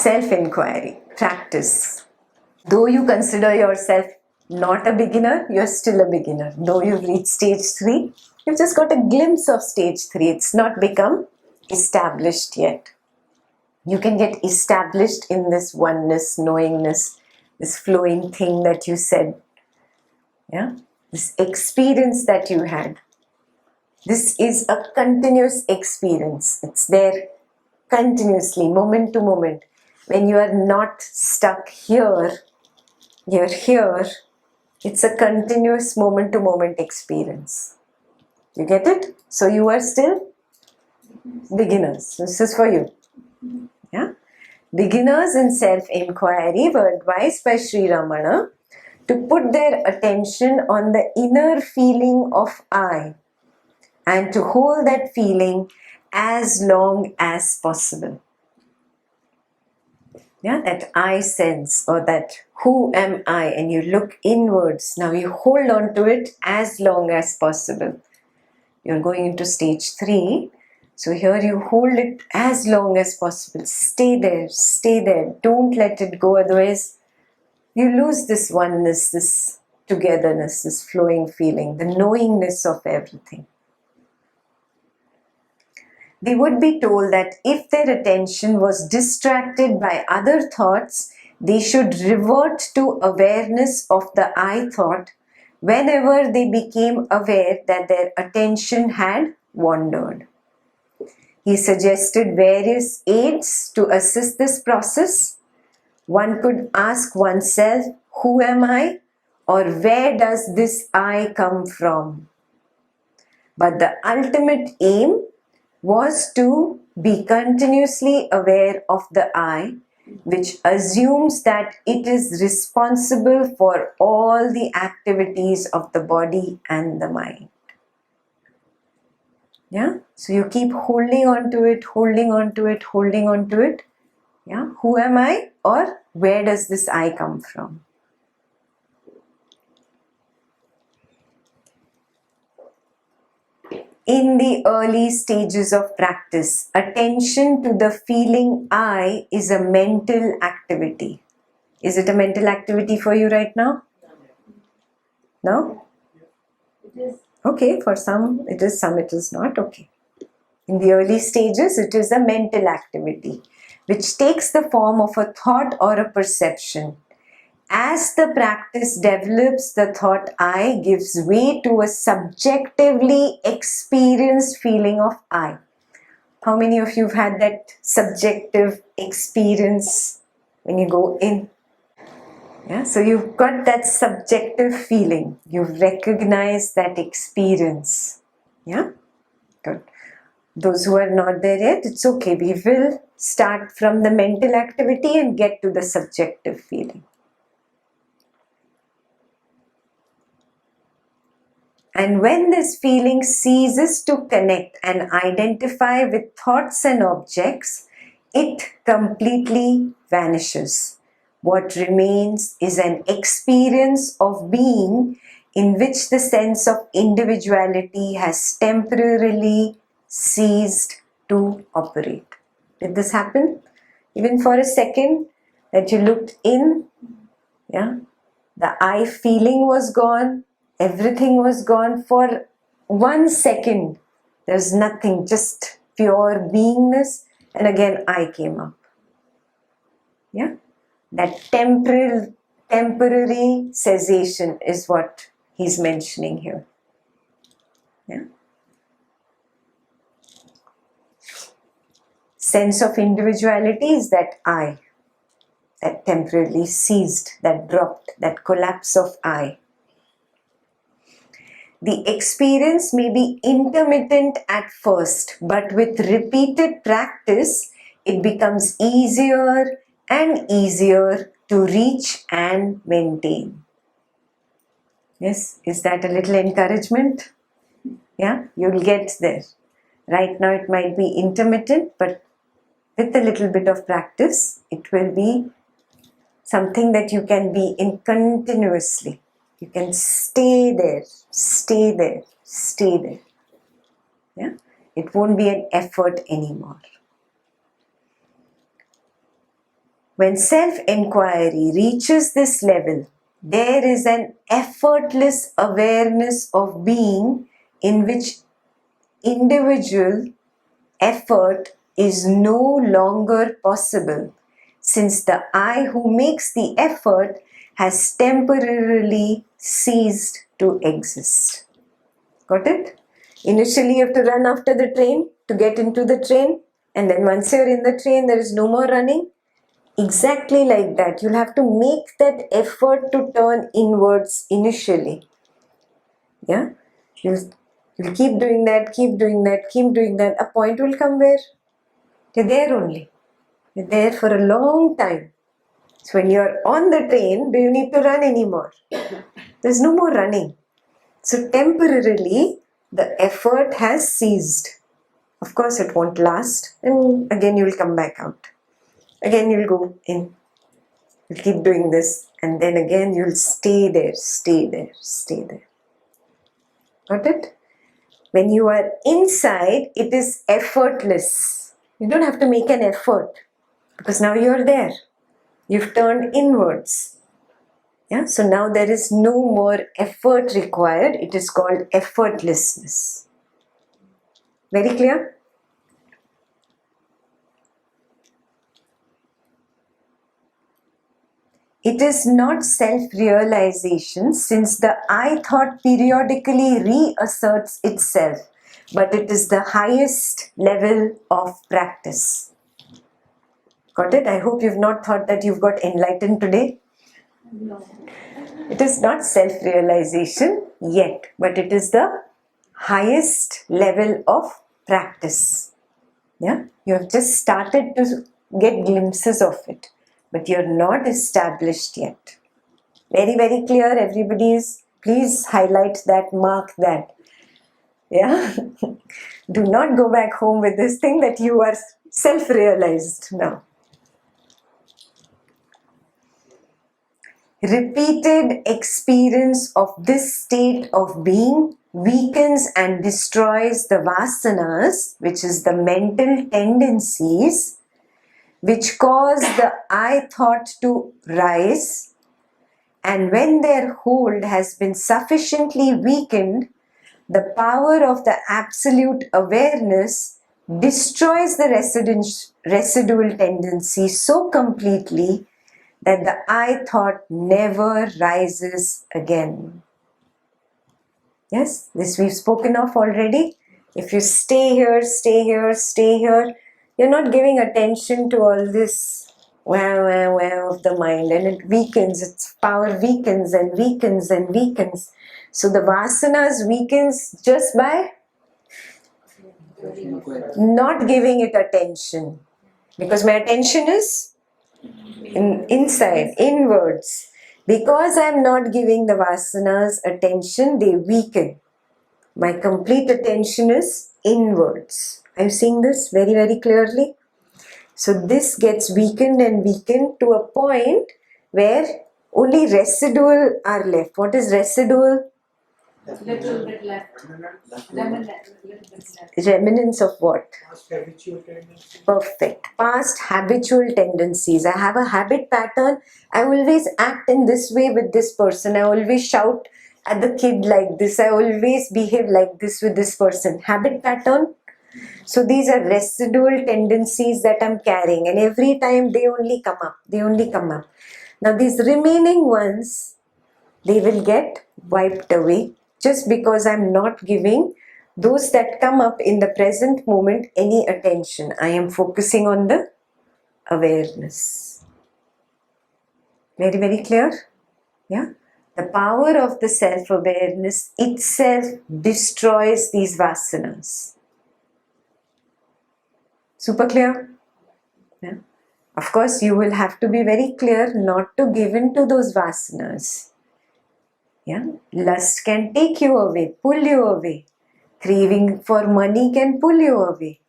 Self-inquiry, practice. Though you consider yourself not a beginner, you're still a beginner. Though you've reached stage 3, you've just got a glimpse of stage 3. It's not become established yet. You can get established in this oneness, knowingness, this flowing thing that you said. Yeah? This experience that you had. This is a continuous experience. It's there continuously, moment to moment. When you are not stuck here, you're here. It's a continuous moment to moment experience. You get it? So you are still beginners. This is for you. Yeah? Beginners in self-inquiry were advised by Sri Ramana to put their attention on the inner feeling of I and to hold that feeling as long as possible. Yeah, that I sense, or that who am I, and you look inwards. Now you hold on to it as long as possible. You're going into stage 3. So here you hold it as long as possible. Stay there, stay there. Don't let it go, otherwise you lose this oneness, this togetherness, this flowing feeling, the knowingness of everything. They would be told that if their attention was distracted by other thoughts, they should revert to awareness of the I thought whenever they became aware that their attention had wandered. He suggested various aids to assist this process. One could ask oneself, who am I? Or where does this I come from? But the ultimate aim was to be continuously aware of the I, which assumes that it is responsible for all the activities of the body and the mind. Yeah? So you keep holding on to it, holding on to it, holding on to it. Yeah? Who am I? Or where does this I come from? In the early stages of practice, attention to the feeling I is a mental activity. Is it a mental activity for you right now? No? It is. Okay, for some it is, some it is not. Okay. In the early stages, it is a mental activity which takes the form of a thought or a perception. As the practice develops, the thought I gives way to a subjectively experienced feeling of I. How many of you have had that subjective experience when you go in? Yeah, so you've got that subjective feeling. You've recognized that experience. Yeah, good. Those who are not there yet, it's okay. We will start from the mental activity and get to the subjective feeling. And when this feeling ceases to connect and identify with thoughts and objects, it completely vanishes. What remains is an experience of being in which the sense of individuality has temporarily ceased to operate. Did this happen? Even for a second that you looked in, yeah, the I feeling was gone. Everything was gone for 1 second. There's nothing, just pure beingness. And again, I came up. Yeah? That temporary cessation is what he's mentioning here. Yeah? Sense of individuality is that I, that temporarily ceased, that dropped, that collapse of I. The experience may be intermittent at first, but with repeated practice, it becomes easier and easier to reach and maintain. Yes, is that a little encouragement? Yeah, you'll get there. Right now it might be intermittent, but with a little bit of practice, it will be something that you can be in continuously. You can stay there, stay there, stay there. Yeah? It won't be an effort anymore. When self-inquiry reaches this level, there is an effortless awareness of being in which individual effort is no longer possible, since the I who makes the effort has temporarily ceased to exist. Got it? Initially you have to run after the train to get into the train, and then once you're in the train there is no more running. Exactly like that. You'll have to make that effort to turn inwards initially. Yeah? You'll keep doing that, keep doing that, keep doing that. A point will come where you're there only. You're there for a long time. So when you're on the train, do you need to run anymore? There's no more running. So temporarily, the effort has ceased. Of course, it won't last. And again, you'll come back out. Again, you'll go in. You'll keep doing this. And then again, you'll stay there, stay there, stay there. Got it? When you are inside, it is effortless. You don't have to make an effort because now you're there. You've turned inwards. Yeah? So now there is no more effort required. It is called effortlessness. Very clear? It is not self-realization, since the I thought periodically reasserts itself, but it is the highest level of practice. Got it? I hope you've not thought that you've got enlightened today. No. It is not self-realization yet, but it is the highest level of practice. Yeah? You have just started to get glimpses of it, but you're not established yet. Very, very clear, everybody is. Please highlight that, mark that. Yeah? Do not go back home with this thing that you are self-realized now. Repeated experience of this state of being weakens and destroys the vasanas, which is the mental tendencies, which cause the I thought to rise, and when their hold has been sufficiently weakened, the power of the absolute awareness destroys the residual tendency so completely that the I thought never rises again. Yes, this we've spoken of already. If you stay here, stay here, stay here, you're not giving attention to all this wow of the mind, and it weakens, its power weakens and weakens and weakens. So the vasanas weakens just by not giving it attention. Because my attention is inside, inwards. Because I am not giving the vasanas attention, they weaken. My complete attention is inwards. Are you seeing this very, very clearly? So this gets weakened and weakened to a point where only residual are left. What is residual? Little bit left. Remnants of what? Past habitual tendencies. Perfect. Past habitual tendencies. I have a habit pattern. I always act in this way with this person. I always shout at the kid like this. I always behave like this with this person. Habit pattern. So these are residual tendencies that I'm carrying, and every time they only come up. They only come up. Now these remaining ones, they will get wiped away just because I'm not giving those that come up in the present moment any attention. I am focusing on the awareness. Very, very clear? Yeah? The power of the self-awareness itself destroys these vasanas. Super clear? Yeah? Of course, you will have to be very clear not to give in to those vasanas. Yeah? Lust can take you away, pull you away. Craving for money can pull you away.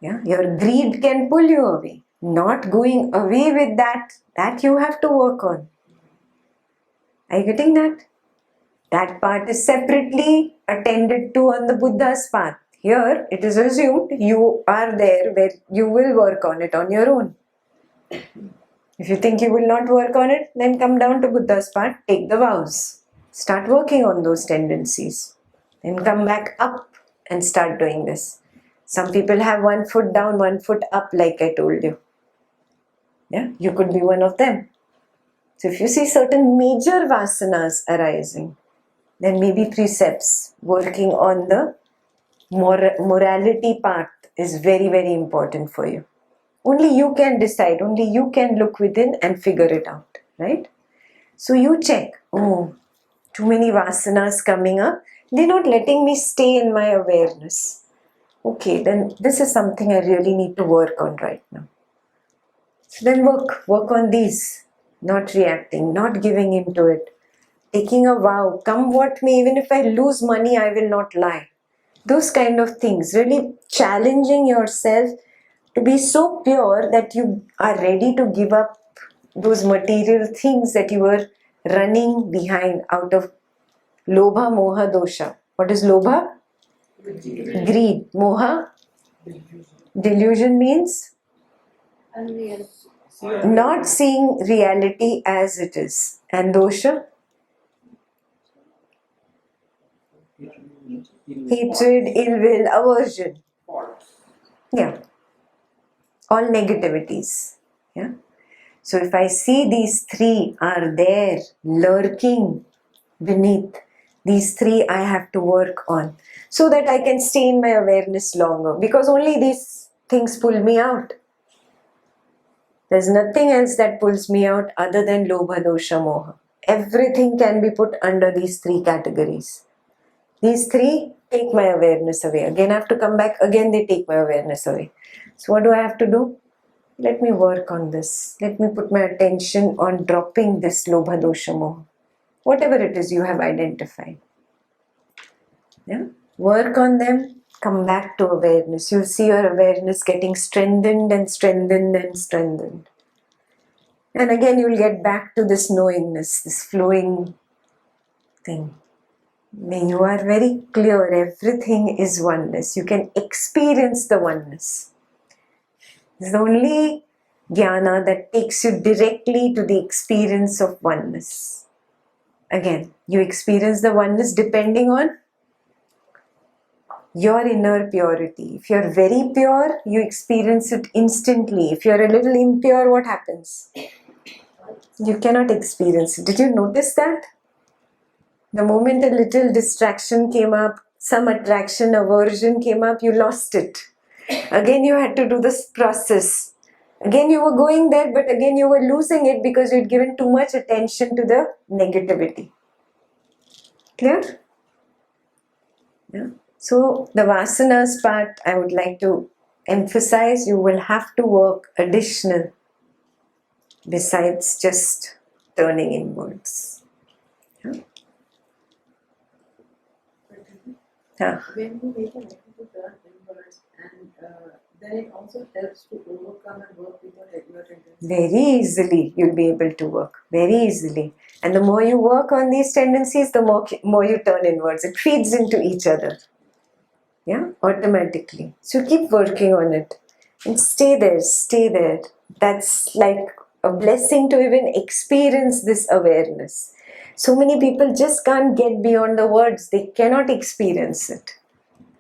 Yeah? Your greed can pull you away. Not going away with that you have to work on. Are you getting that? That part is separately attended to on the Buddha's path. Here, it is assumed you are there where you will work on it on your own. If you think you will not work on it, then come down to Buddha's part, take the vows. Start working on those tendencies. Then come back up and start doing this. Some people have 1 foot down, 1 foot up, like I told you. Yeah, you could be one of them. So if you see certain major vasanas arising, then maybe precepts working on the morality part is very, very important for you. Only you can decide, only you can look within and figure it out, right? So you check, oh, too many vasanas coming up, they're not letting me stay in my awareness. Okay, then this is something I really need to work on right now. So then work on these, not reacting, not giving into it, taking a vow, come what may, even if I lose money, I will not lie. Those kind of things, really challenging yourself to be so pure that you are ready to give up those material things that you were running behind out of lobha, moha, dosha. What is lobha? Greed. Moha? Delusion means Unreal. not seeing reality as it is. And dosha? Hatred, ill will, aversion. Yeah. All negativities. Yeah. So if I see these three are there, lurking beneath, these three I have to work on so that I can stay in my awareness longer, because only these things pull me out. There's nothing else that pulls me out other than lobha, dosha, moha. Everything can be put under these three categories. These three take my awareness away. Again I have to come back, again they take my awareness away. So what do I have to do? Let me work on this. Let me put my attention on dropping this lobha, dosha, moha. Whatever it is you have identified. Yeah? Work on them, come back to awareness. You'll see your awareness getting strengthened and strengthened and strengthened. And again you'll get back to this knowingness, this flowing thing. May you are very clear, everything is oneness. You can experience the oneness. It's the only jnana that takes you directly to the experience of oneness. Again, you experience the oneness depending on your inner purity. If you're very pure, you experience it instantly. If you're a little impure, what happens? You cannot experience it. Did you notice that? The moment a little distraction came up, some attraction, aversion came up, you lost it. Again, you had to do this process. Again, you were going there, but again, you were losing it because you'd given too much attention to the negativity. Clear? Yeah. So, the vasanas part, I would like to emphasize, you will have to work additional besides just turning inwards. Yeah. When you make an effort to turn inwards, and then it also helps to overcome and work with your regular tendencies. Very easily you'll be able to work. Very easily. And the more you work on these tendencies, the more you turn inwards. It feeds into each other. Yeah, automatically. So keep working on it. And stay there, stay there. That's like a blessing to even experience this awareness. So many people just can't get beyond the words. They cannot experience it.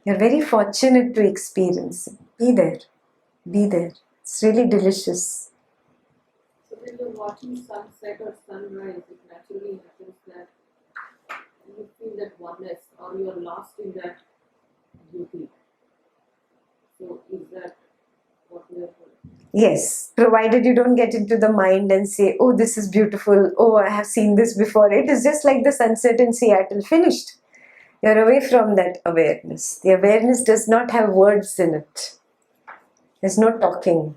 You're very fortunate to experience it. Be there. Be there. It's really delicious. So when you're watching sunset or sunrise, it naturally happens that you feel that oneness or you're lost in that beauty. So is that what we are doing? Yes, provided you don't get into the mind and say, oh, this is beautiful, oh, I have seen this before. It is just like the sunset in Seattle, finished. You're away from that awareness. The awareness does not have words in it. There's no talking.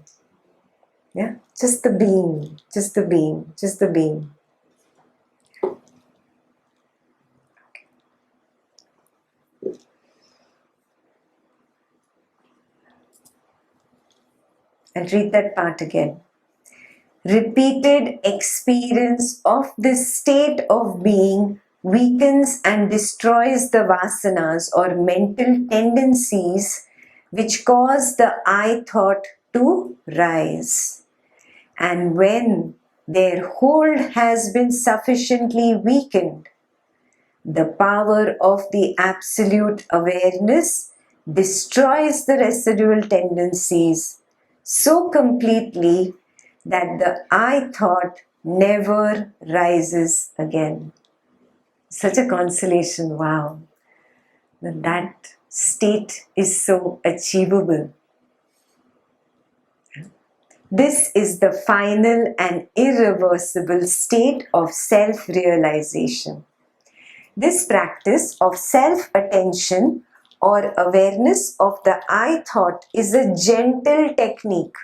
Yeah, just the being, just the being, just the being. And read that part again. Repeated experience of this state of being weakens and destroys the vasanas or mental tendencies which cause the I thought to rise. And when their hold has been sufficiently weakened, the power of the absolute awareness destroys the residual tendencies so completely that the I thought never rises again. Such a consolation, wow. That state is so achievable. This is the final and irreversible state of self-realization. This practice of self-attention or awareness of the I thought is a gentle technique.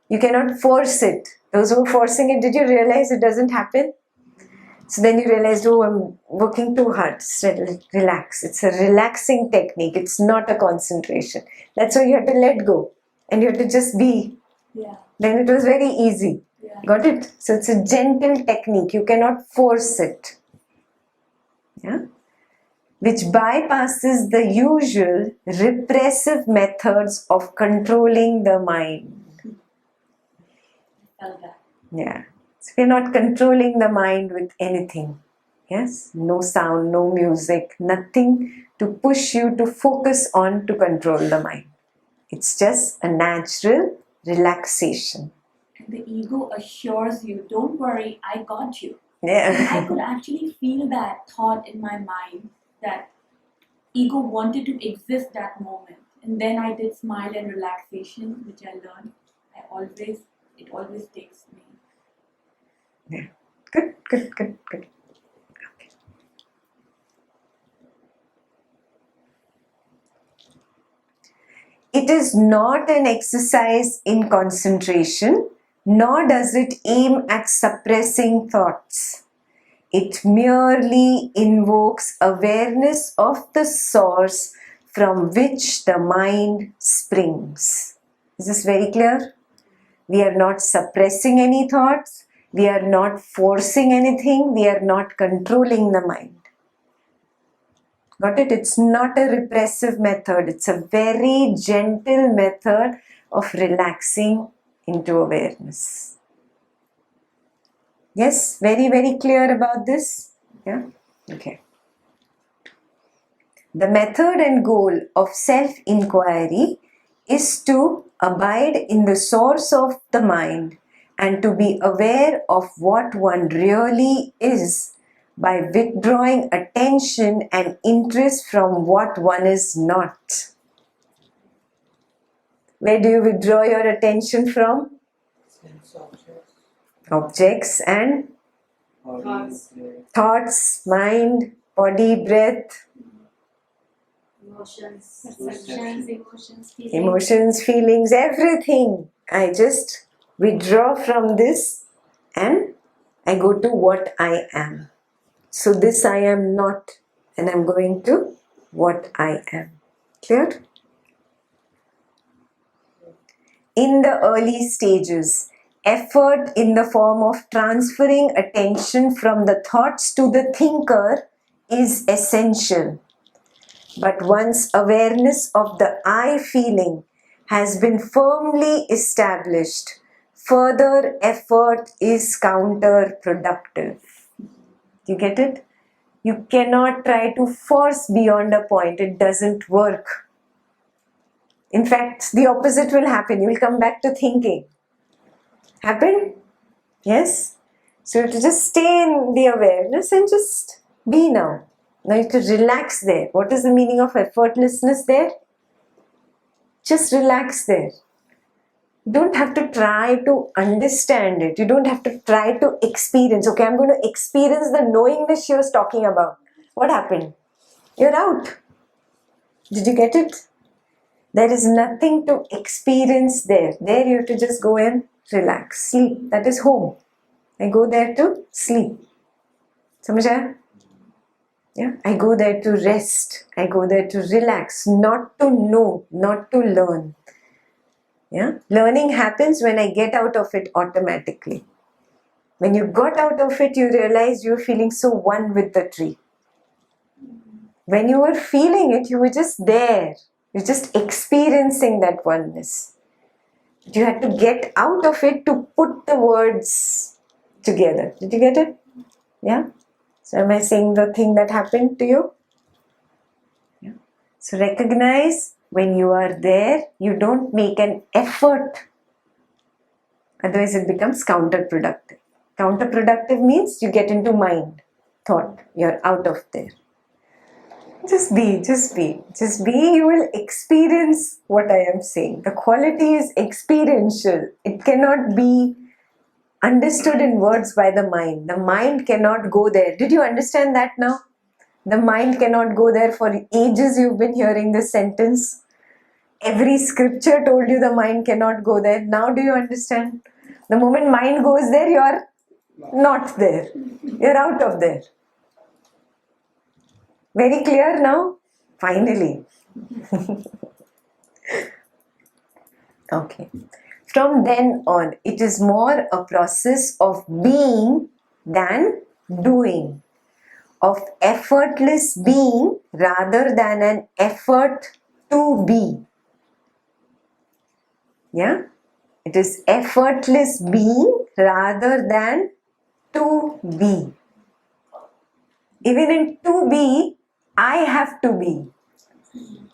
You cannot force it. Those who are forcing it, did you realize it doesn't happen? So then you realized, oh, I'm working too hard. Just relax. It's a relaxing technique. It's not a concentration. That's why you have to let go. And you have to just be. Yeah. Then it was very easy. Yeah. Got it? So it's a gentle technique. You cannot force it. Yeah? Which bypasses the usual repressive methods of controlling the mind. Felt that. Yeah. So we're not controlling the mind with anything. Yes? No sound, no music, nothing to push you to focus on to control the mind. It's just a natural relaxation. And the ego assures you, don't worry, I got you. I Yeah. could actually feel that thought in my mind that ego wanted to exist that moment. And then I did smile and relaxation, which I learned. It always takes me. Yeah. Good, good, good, good. Okay. It is not an exercise in concentration, nor does it aim at suppressing thoughts. It merely invokes awareness of the source from which the mind springs. Is this very clear? We are not suppressing any thoughts. We are not forcing anything. We are not controlling the mind. Got it? It's not a repressive method. It's a very gentle method of relaxing into awareness. Yes, very, very clear about this? Yeah? Okay. The method and goal of self-inquiry is to abide in the source of the mind and to be aware of what one really is by withdrawing attention and interest from what one is not. Where do you withdraw your attention from? Sense objects. Objects and Thoughts. thoughts, mind, body, breath, Emotions, perceptions, emotions, feelings. emotions, feelings, everything. I just withdraw from this and I go to what I am. So this I am not, and I'm going to what I am. Clear? In the early stages, effort in the form of transferring attention from the thoughts to the thinker is essential. But once awareness of the I feeling has been firmly established, further effort is counterproductive. You get it? You cannot try to force beyond a point. It doesn't work. In fact, the opposite will happen. You will come back to thinking. Happen? Yes? So you have to just stay in the awareness and just be now. Now you have to relax there. What is the meaning of effortlessness there? Just relax there. You don't have to try to understand it. You don't have to try to experience. Okay, I'm going to experience the knowingness she was talking about. What happened? You're out. Did you get it? There is nothing to experience there. There you have to just go and relax. Sleep. That is home. I go there to sleep. समझ आया? Yeah, I go there to rest. I go there to relax, not to know, not to learn. Yeah, learning happens when I get out of it automatically. When you got out of it, you realize you're feeling so one with the tree. When you were feeling it, you were just there. You're just experiencing that oneness. You had to get out of it to put the words together. Did you get it? Yeah? So am I saying the thing that happened to you? Yeah. So recognize when you are there, you don't make an effort. Otherwise it becomes counterproductive. Counterproductive means you get into mind, thought. You're out of there. Just be, just be, just be. You will experience what I am saying. The quality is experiential. It cannot be understood in words by the mind. The mind cannot go there. Did you understand that now? The mind cannot go there. For ages you've been hearing this sentence. Every scripture told you the mind cannot go there. Now do you understand? The moment mind goes there, you are not there. You're out of there. Very clear now? Finally. Okay. From then on, it is more a process of being than doing, of effortless being rather than an effort to be. Yeah? It is effortless being rather than to be. Even in to be, I have to be.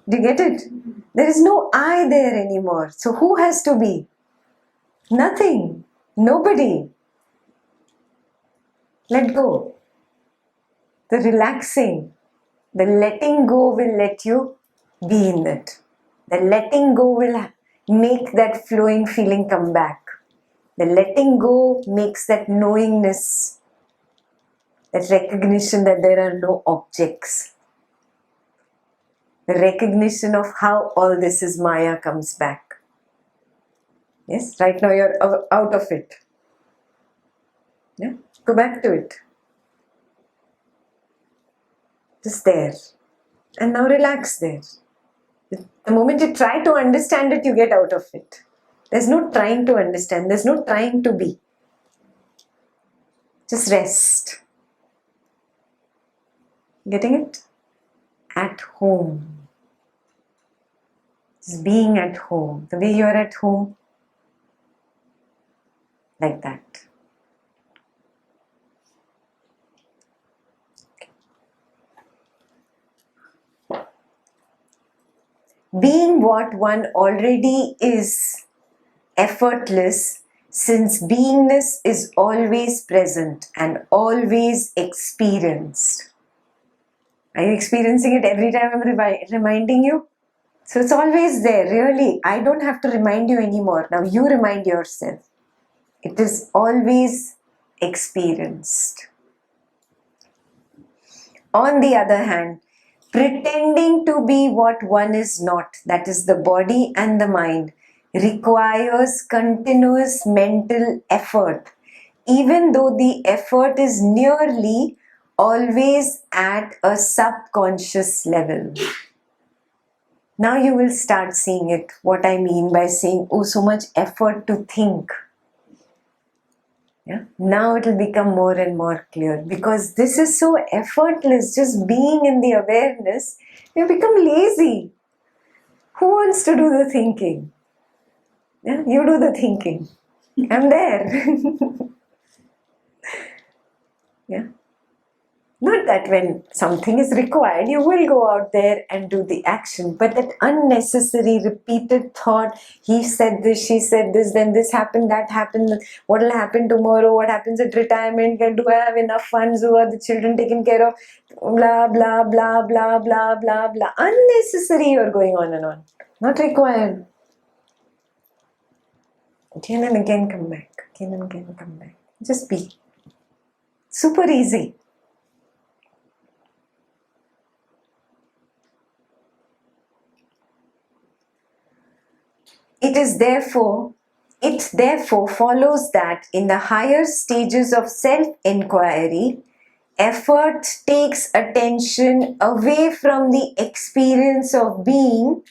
Do you get it? There is no I there anymore. So who has to be? Nothing. Nobody. Let go. The relaxing, the letting go will let you be in it. The letting go will make that flowing feeling come back. The letting go makes that knowingness, that recognition that there are no objects. The recognition of how all this is Maya comes back. Yes, right now you're out of it. Yeah, go back to it. Just there. And now relax there. The moment you try to understand it, you get out of it. There's no trying to understand. There's no trying to be. Just rest. Getting it? At home. Just being at home. The way you're at home. Like that. Being what one already is, effortless, since beingness is always present and always experienced. Are you experiencing it every time I'm reminding you? So it's always there, really. I don't have to remind you anymore. Now you remind yourself. It is always experienced. On the other hand, pretending to be what one is not, that is the body and the mind, requires continuous mental effort, even though the effort is nearly always at a subconscious level. Now you will start seeing it, what I mean by saying, oh, so much effort to think. Yeah? Now it will become more and more clear, because this is so effortless, just being in the awareness, you become lazy. Who wants to do the thinking? Yeah? You do the thinking. I'm there. Yeah? Not that when something is required, you will go out there and do the action, but that unnecessary repeated thought, he said this, she said this, then this happened, that happened, what will happen tomorrow, what happens at retirement, do I have enough funds, who are the children taken care of, blah, blah, blah, blah, blah, blah, blah. Unnecessary, you're going on and on. Not required. Again and again come back, again and again come back. Just be. Super easy. It therefore follows that in the higher stages of self-inquiry, effort takes attention away from the experience of being,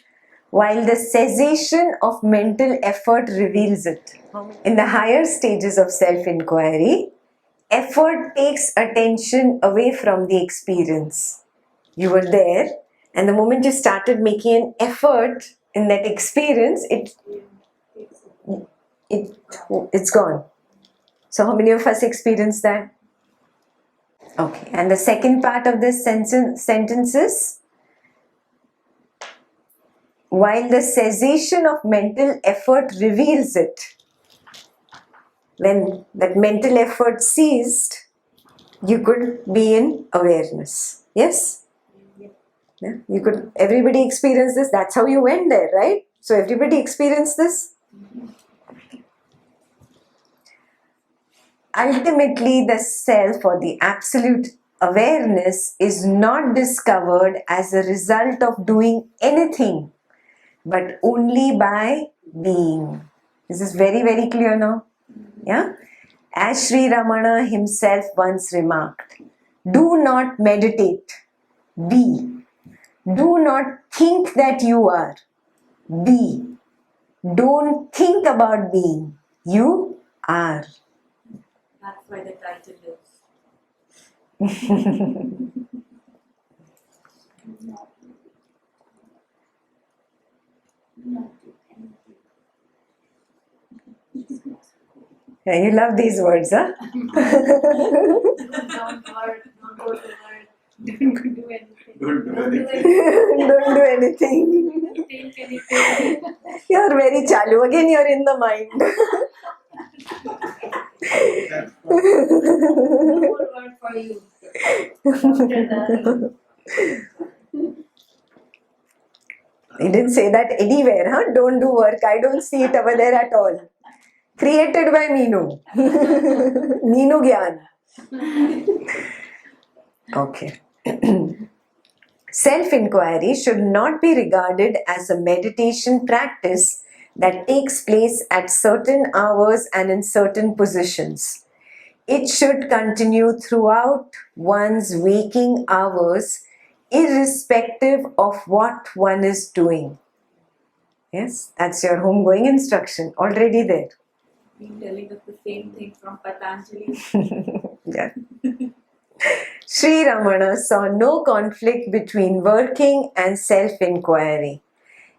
while the cessation of mental effort reveals it. In the higher stages of self-inquiry, effort takes attention away from the experience. You were there, and the moment you started making an effort in that experience, it's gone. So how many of us experience that? Okay, and the second part of this sentence is, while the cessation of mental effort reveals it. When that mental effort ceased, you could be in awareness. Yes? Yeah, you could, everybody experience this. That's how you went there, right? So everybody experienced this. Ultimately, the self or the absolute awareness is not discovered as a result of doing anything, but only by being. This is very, very clear now. Yeah? As Sri Ramana himself once remarked, do not meditate, be. Do not think that you are, be. Don't think about being, you are. That's why the title is. Yeah, you love these words, huh? Don't work, don't go to work, don't do anything. Don't do Don't do anything. Don't think anything. You're very chalu. Again, you're in the mind. No more word for you. He didn't say that anywhere, huh? Don't do work. I don't see it over there at all. Created by Meenu. Meenu Gyan. Okay. Self-inquiry should not be regarded as a meditation practice that takes place at certain hours and in certain positions. It should continue throughout one's waking hours, irrespective of what one is doing. Yes, that's your homegoing instruction, already there. Been telling us the same thing from Patanjali. Yeah. Sri Ramana saw no conflict between working and self-inquiry,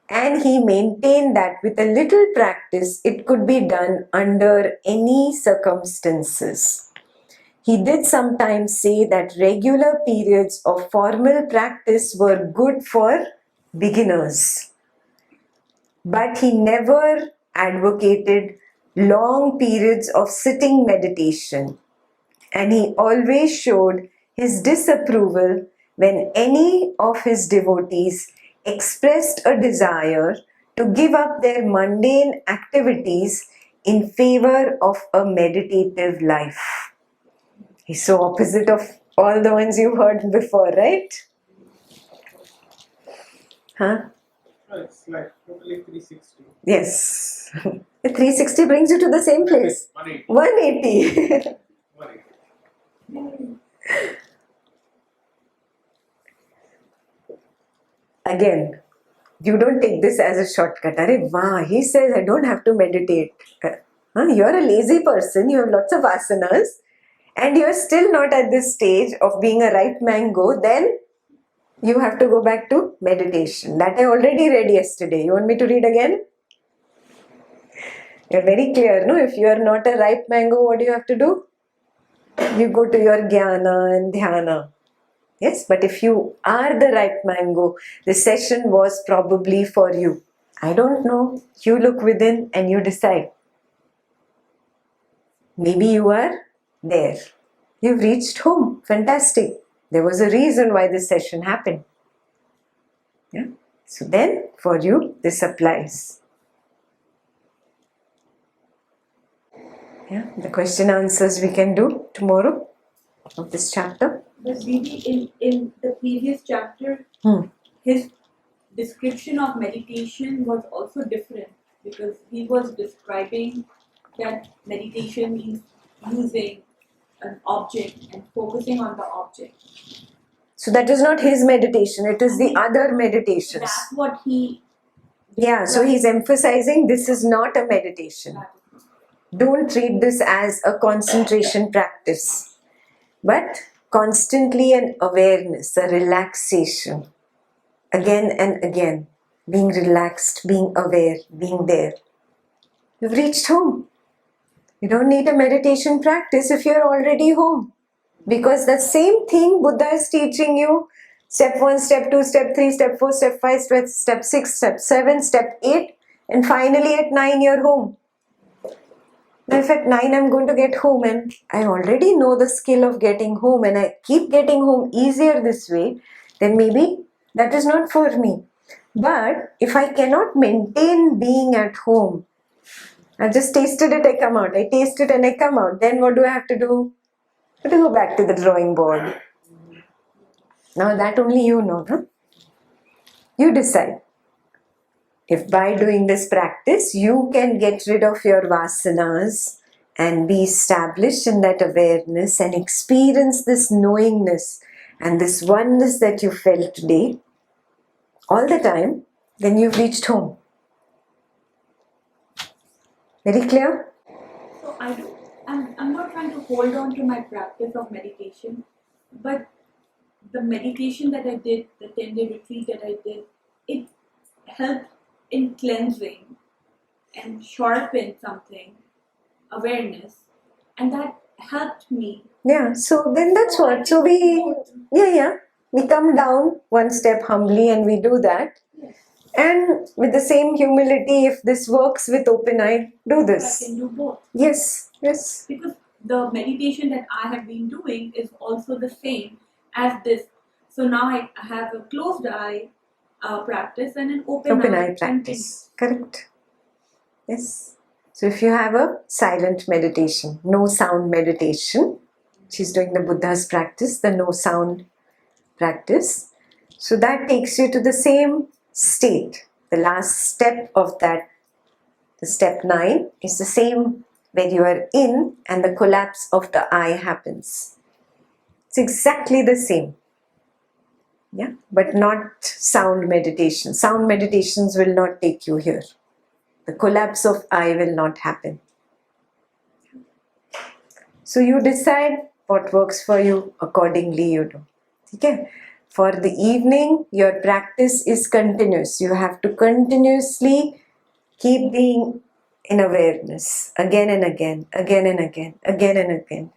and he maintained that with a little practice it could be done under any circumstances. He did sometimes say that regular periods of formal practice were good for beginners, but he never advocated long periods of sitting meditation. And he always showed his disapproval when any of his devotees expressed a desire to give up their mundane activities in favor of a meditative life. He's so opposite of all the ones you've heard before, right? Huh? It's like totally 360. Yes. The 360 brings you to the same place. 180. 180. Again, you don't take this as a shortcut. Arey, wow, he says I don't have to meditate. You're a lazy person, you have lots of vasanas, and you're still not at this stage of being a ripe mango, then you have to go back to meditation. That I already read yesterday. You want me to read again? You're very clear, no? If you are not a ripe mango, what do you have to do? You go to your jnana and dhyana. Yes, but if you are the ripe mango, the session was probably for you. I don't know. You look within and you decide. Maybe you are there. You've reached home. Fantastic. There was a reason why this session happened. Yeah. So then, for you, this applies. Yeah. The question answers we can do tomorrow of this chapter. But maybe in the previous chapter, his description of meditation was also different, because he was describing that meditation means using an object and focusing on the object. So that is not his meditation, it is the other meditations. That's what he... Yeah, so he's emphasizing this is not a meditation. Don't treat this as a concentration practice, but constantly an awareness, a relaxation. Again and again, being relaxed, being aware, being there. You've reached home. You don't need a meditation practice if you're already home. Because the same thing Buddha is teaching you, step 1, step 2, step 3, step 4, step 5, step 6, step 7, step 8, and finally at 9 you're home. Now if at 9 I'm going to get home and I already know the skill of getting home and I keep getting home easier this way, then maybe that is not for me. But if I cannot maintain being at home, I just tasted it, I come out. I taste it and I come out. Then what do I have to do? I have to go back to the drawing board. Now that only you know, huh? You decide. If by doing this practice you can get rid of your vasanas and be established in that awareness and experience this knowingness and this oneness that you felt today all the time, then you've reached home. Very clear? So I'm not trying to hold on to my practice of meditation, but the meditation that I did, the 10-day retreat that I did, it helped in cleansing and sharpen something, awareness, and that helped me. Yeah, so then that's what. So we come down one step humbly and we do that. Yes, And with the same humility, if this works with open eye, do I this. can do both. Yes, yes. Because the meditation that I have been doing is also the same as this. So now I have a closed eye practice and an open eye Practice. Correct. Yes. So if you have a silent meditation, no sound meditation, she's doing the Buddha's practice, the no sound practice. So that takes you to the same state. The last step of that, the step 9, is the same where you are in and the collapse of the eye happens. It's exactly the same. Yeah, but not sound meditation. Sound meditations will not take you here. The collapse of eye will not happen. So you decide what works for you, accordingly you do. Okay? For the evening, your practice is continuous. You have to continuously keep being in awareness again and again, again and again, again and again.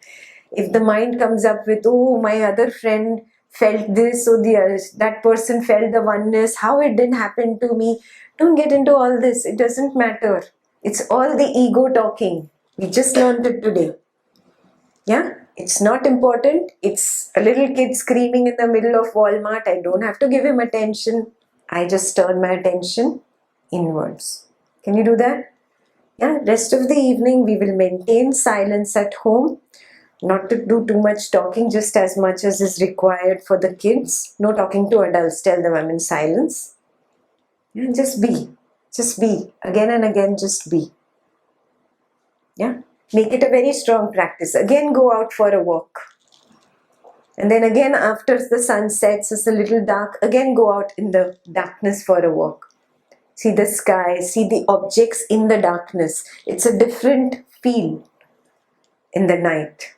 If the mind comes up with, oh, my other friend felt this, or that person felt the oneness, how it didn't happen to me, don't get into all this. It doesn't matter. It's all the ego talking. We just learned it today. Yeah, it's not important. It's a little kid screaming in the middle of Walmart. I don't have to give him attention. I just turn my attention inwards. Can you do that? Yeah, rest of the evening we will maintain silence at home. Not to do too much talking, just as much as is required for the kids. No talking to adults. Tell them I'm in silence. Yeah, just be. Just be. Again and again, just be. Yeah. Make it a very strong practice. Again, go out for a walk. And then again, after the sun sets, it's a little dark. Again, go out in the darkness for a walk. See the sky. See the objects in the darkness. It's a different feel in the night.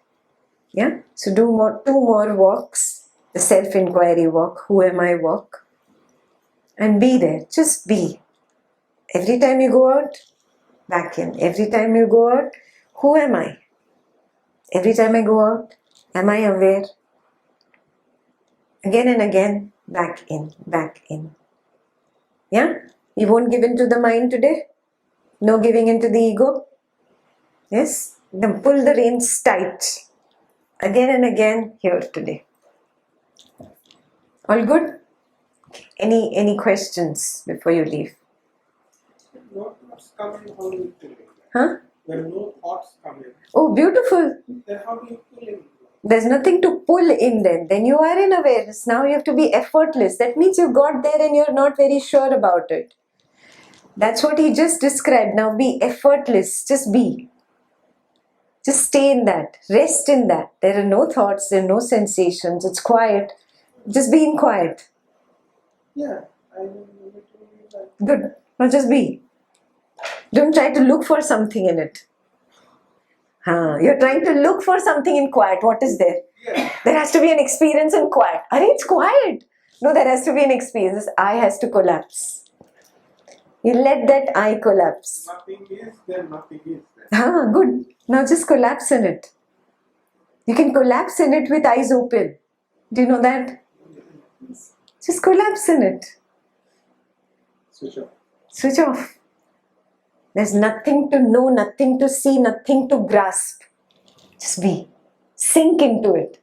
Yeah. So do 2 more walks. The self-inquiry walk. Who am I walk. And be there. Just be. Every time you go out, back in. Every time you go out, who am I? Every time I go out, am I aware? Again and again, back in, back in. Yeah? You won't give in to the mind today? No giving in to the ego? Yes? Then pull the reins tight. Again and again here today. All good? Any questions before you leave? No thoughts come in, how do you pull in? Huh? When no thoughts come in, Oh, beautiful. then how do you pull in? There's nothing to pull in then. Then you are in awareness. Now you have to be effortless. That means you got there and you're not very sure about it. That's what he just described. Now be effortless. Just be. Just stay in that. Rest in that. There are no thoughts. There are no sensations. It's quiet. Just be in quiet. Yeah, I know that. Good. Now just be. Don't try to look for something in it. You're trying to look for something in quiet. What is there? Yeah. There has to be an experience in quiet. It's quiet. No, there has to be an experience. This eye has to collapse. You let that I collapse. Nothing is, then nothing is there. Ah, good. Now just collapse in it. You can collapse in it with eyes open. Do you know that? Just collapse in it. Switch off. Switch off. There's nothing to know, nothing to see, nothing to grasp. Just be. Sink into it.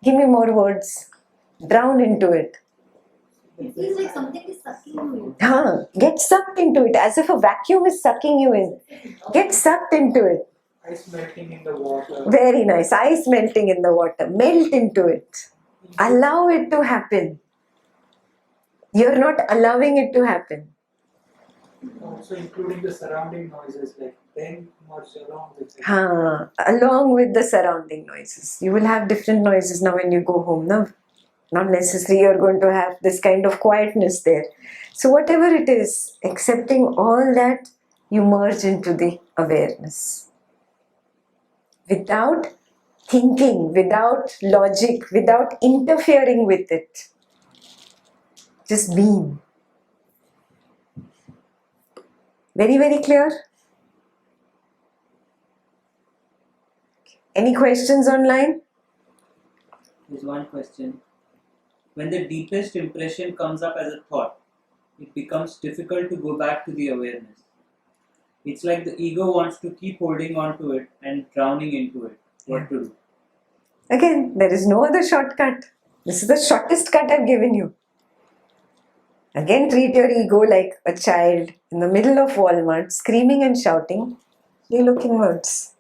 Give me more words. Drown into it. It feels like something is sucking you in. Get sucked into it as if a vacuum is sucking you in. Get sucked into it. Ice melting in the water. Very nice. Ice melting in the water. Melt into it. Allow it to happen. You're not allowing it to happen. Also including the surrounding noises, like then merge along with it. Along with the surrounding noises. You will have different noises now when you go home. No? Not necessarily you're going to have this kind of quietness there. So whatever it is, accepting all that, you merge into the awareness. Without thinking, without logic, without interfering with it. Just being. Very, very clear? Any questions online? There's one question. When the deepest impression comes up as a thought, it becomes difficult to go back to the awareness. It's like the ego wants to keep holding on to it and drowning into it. What to do? Again, there is no other shortcut. This is the shortest cut I've given you. Again, treat your ego like a child in the middle of Walmart, screaming and shouting. You look inwards.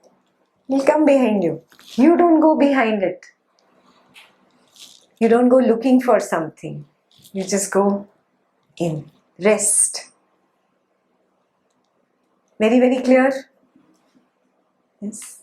He'll come behind you. You don't go behind it. You don't go looking for something. You just go in. Rest. Very, very clear? Yes.